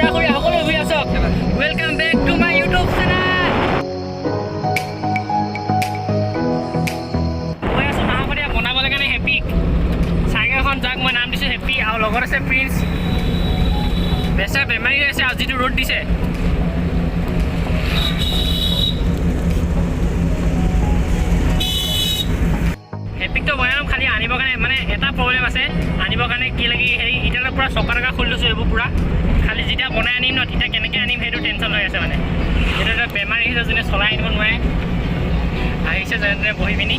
Welcome back to my YouTube channel. মই আছো নাহপৰীয়া বনাবলৈ কাৰণে হেপি চাইকেলখন যাক মই নাম দিছোঁ হেপি আৰু লগত আছে প্ৰিন্স বেচাৰ বেমাৰী হৈ আছে আৰু যিটো ৰ'দ দিছে হেপিকটো বনাম খালি আনিবৰ কাৰণে মানে এটা প্ৰব্লেম আছে আনিবৰ কাৰণে কি লাগি হেৰি এতিয়ালৈ পূৰা চকা টকা খুলি লৈছোঁ এইবোৰ পূৰা খালি যেতিয়া বনাই আনিম ন তেতিয়া কেনেকৈ আনিম সেইটো টেনশ্যন হৈ আছে মানে এইটো এটা বেমাৰী আহিছে যোনে চলাই আনিব নোৱাৰে আহিছে যেনে তেনে বহি পিনি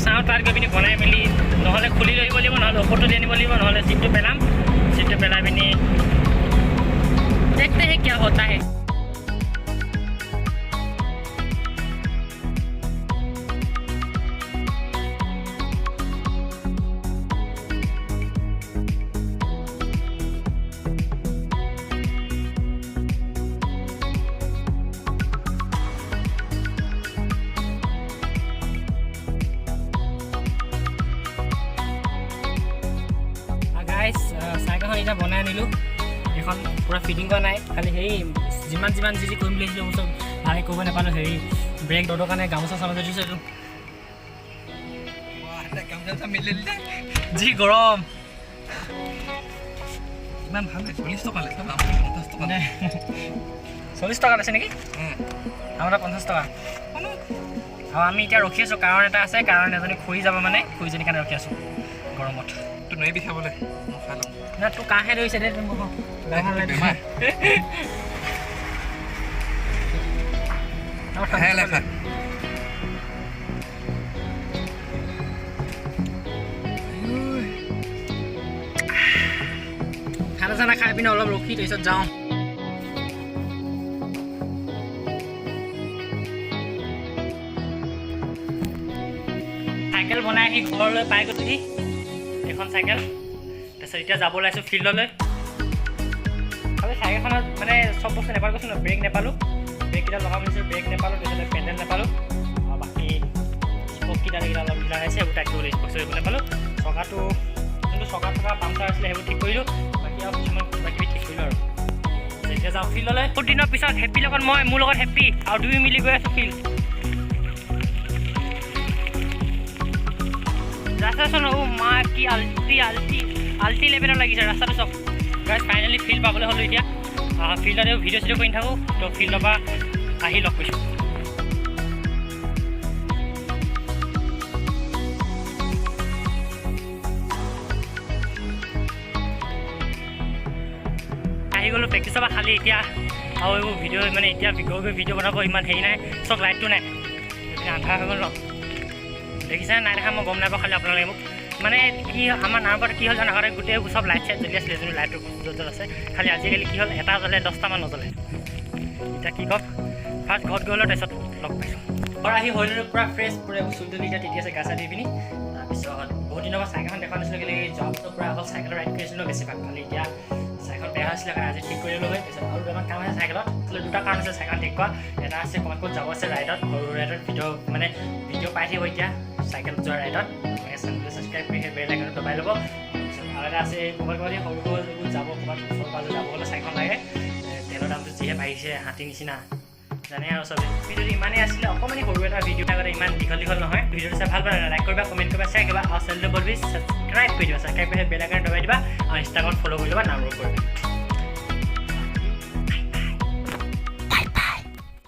চাওঁ তাত গৈ পিনি বনাই মেলি নহ'লে খুলি লৈ আহিব লাগিব নহ'লে ঔষধটো দি আনিব লাগিব নহ'লে চিটটো পেলাম চিটটো পেলাই পিনি দেখতে হে কিয়া হতা হে চাইকেলখন এতিয়া বনাই আনিলোঁ এখন পূৰা ফিটিং কৰা নাই খালি হেৰি যিমান যি কৰিম বুলি আহিছিলোঁ চব ভালকৈ কৰিব নাপালোঁ হেৰি ব্ৰেক দৌৰৰ কাৰণে গামোচা চামোচা দিছোঁ এইটো যি গৰম ইমান ভাল 40 টকা লৈছে 40 টকা আছে নেকি আমাৰ 50 টকা আৰু আমি এতিয়া ৰখি আছোঁ কাৰণ এটা আছে কাৰণ এজনী খুৰি যাব মানে খুৰিজনীৰ কাৰণে ৰখি আছোঁ গৰমত তো নৈ বিষাবলৈ মই খাই লওঁ না তোৰ কাহে ধৰিছে দে মোক খানা চানা খাই পিনে অলপ ৰখি তাৰপিছত যাওঁ চাইকেল বনাই আহি ঘৰলৈ পাই গৈছোহি এখন চাইকেল তাৰপিছত এতিয়া যাব ওলাইছোঁ ফিল্ডলৈ খালি চাইকেলখনত মানে চব বস্তু নেপালোঁ কৈছোঁ ন ব্ৰেক নেপালোঁ ব্ৰেককেইটা লগাব দিছোঁ ব্ৰেক নেপালোঁ তাৰপিছতে পেণ্ডেল নেপালোঁ আৰু বাকী স্পককেইটা অলপ ঢিলা হৈছে সেইবোৰ টাইট কৰিব স্পক কৰিব নেপালোঁ চকাটো যোনটো চকা থকা পামচাৰ আছিলে সেইবোৰ ঠিক কৰিলোঁ বাকী আৰু কিছুমান কিবা কিবি ঠিক কৰিলোঁ আৰু এতিয়া যাওঁ ফিল্ডলৈ বহুত দিনৰ পিছত হেপিৰ লগত মই মোৰ লগত হেপি আৰু দুই মিলি গৈ আছোঁ ফিল্ড ৰাস্তাচোন মা কি আল্টি লেভেলৰ লাগিছে ৰাস্তাটো চব গাইজ ফাইনেলি ফিল্ড পাবলৈ হ'লোঁ এতিয়া ফিল্ডতে ভিডিঅ' চিডিঅ' কৰি নাথাকোঁ তো ফিল্ডৰ পৰা আহি লগ কৰিছোঁ আহি গ'লোঁ প্ৰেক্টিছৰ পৰা খালি এতিয়া আৰু এইবোৰ ভিডিঅ' মানে এতিয়া গৈ ভিডিঅ' বনাব ইমান হেৰি নাই চব লাইটটো নাই আন্ধাৰ হৈ গ'ল ন দেখিছে নাই দেখা মই গম নাপাওঁ খালি আপোনালোকে মোক মানে কি আমাৰ নাম্বাৰ কি হ'ল জানো আগতে গোটেই চব লাইট চাইট জ্বলি আছিলে যোনটো লাইটটো য'ত আছে খালি আজিকালি কি হ'ল এটা জ্বলে 10টামান নজ্বলে এতিয়া কি কওক ফাৰ্ষ্ট ঘৰত গ'লোঁ তাৰপিছত লগ পাইছোঁ ঘৰ আহি হৈ ল'লোঁ পূৰা ফ্ৰেছ পূৰা চুলটুলি এতিয়া তিতি আছে গা চা দি পিনি তাৰপিছত বহুত দিনৰ পৰা চাইকেলখন দেখা নাছিলোঁ কেলৈ যোৱা বছৰ পূৰা অকল চাইকেল ৰাইড কৰিছিলোঁ বেছিভাগ খালি এতিয়া চাইকেল বেয়া হৈছিলে কাৰণে আজি ঠিক কৰি ল'লোঁ তাৰপিছত আৰু দুটামান কাম আছে চাইকেলত দুটা কাৰণ আছে চাইকেল ঠিক কৰা এটা আছে ক'ৰবাত ক'ত যাব আছে ৰাইডত সৰু ৰাইডত ভিডিঅ' পাই থাকিব এতিয়া চাইকেল যোৱা ৰাইডত চেনেলটো ছাবস্ক্ৰাইব কৰি সেই বেল আইকনটো দবাই ল'ব তাৰপিছত আৰু এটা আছে ক'ৰবাত যাব ক'ৰবাত ওচৰ পাজৰ যাব গ'লে চাইকেল লাগে তেলৰ দামটো যিহে বাঢ়িছে হাতী নিচিনা জানে আৰু চবেই ভিডিঅ'টো ইমানেই আছিলে অকণমানি সৰু এটা ভিডিঅ' আগতে ইমান দীঘল নহয় ভিডিঅ'টো চাই ভাল পালে লাইক কৰিবা কমেণ্ট কৰিবা শ্বেয়াৰ কৰিবা আৰু চেনেলটো বলবি ছাবস্ক্ৰাইব কৰি দিবা ছাবস্ক্ৰাইব কৰি বেল আইকনটো দবাই দিবা আৰু ইনষ্টাগ্ৰামত ফ'ল' কৰি ল'বা নামবোৰ কৰিবা